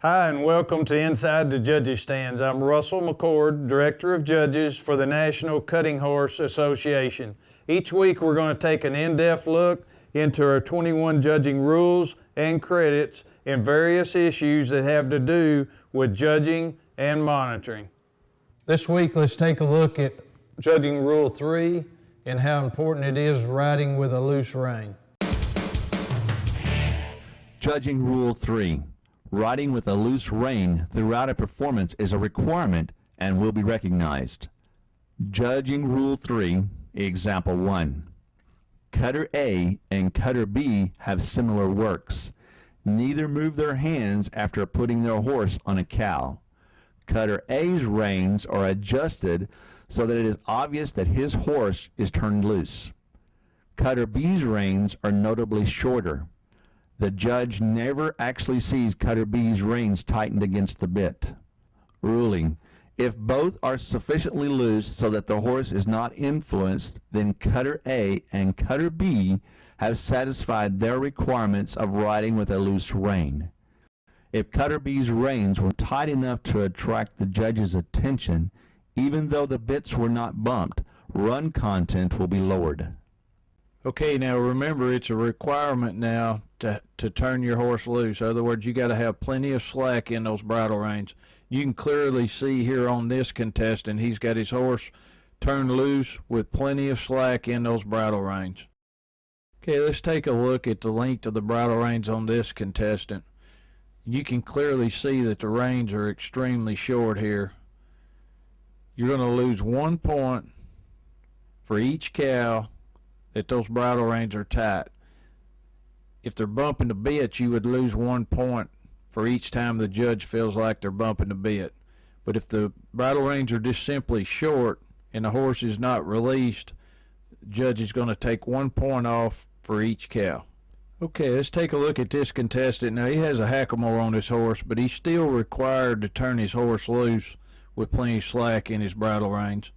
Hi, and welcome to Inside the Judges Stands. I'm Russell McCord, Director of Judges for the National Cutting Horse Association. Each week we're going to take an in-depth look into our 21 judging rules and credits and various issues that have to do with judging and monitoring. This week let's take a look at Judging Rule 3 and how important it is riding with a loose rein. Judging Rule 3. Riding with a loose rein throughout a performance is a requirement and will be recognized. Judging Rule 3, Example 1. Cutter A and Cutter B have similar works. Neither move their hands after putting their horse on a cow. Cutter A's reins are adjusted so that it is obvious that his horse is turned loose. Cutter B's reins are notably shorter. The judge never actually sees Cutter B's reins tightened against the bit. Ruling: if both are sufficiently loose so that the horse is not influenced, then Cutter A and Cutter B have satisfied their requirements of riding with a loose rein. If Cutter B's reins were tight enough to attract the judge's attention, even though the bits were not bumped, run content will be lowered. Okay, now remember, it's a requirement now to turn your horse loose. In other words, you got to have plenty of slack in those bridle reins. You can clearly see here on this contestant, he's got his horse turned loose with plenty of slack in those bridle reins. Okay, let's take a look at the length of the bridle reins on this contestant. You can clearly see that the reins are extremely short here. You're going to lose 1 point for each cow that those bridle reins are tight. If they're bumping the bit, you would lose 1 point for each time the judge feels like they're bumping the bit. But if the bridle reins are just simply short and the horse is not released, the judge is going to take 1 point off for each cow. Okay, let's take a look at this contestant. Now, he has a hackamore on his horse, but he's still required to turn his horse loose with plenty of slack in his bridle reins.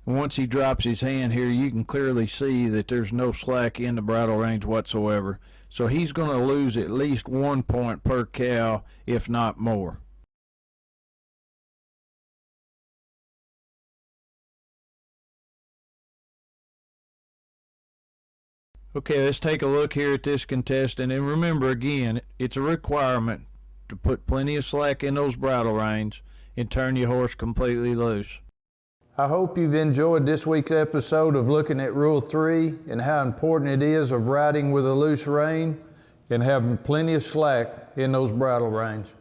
And once he drops his hand here, you can clearly see that there's no slack in the bridle reins whatsoever. So he's going to lose at least 1 point per cow, if not more. Okay, let's take a look here at this contestant. And remember, again, it's a requirement to put plenty of slack in those bridle reins and turn your horse completely loose. I hope you've enjoyed this week's episode of looking at Rule 3 and how important it is of riding with a loose rein and having plenty of slack in those bridle reins.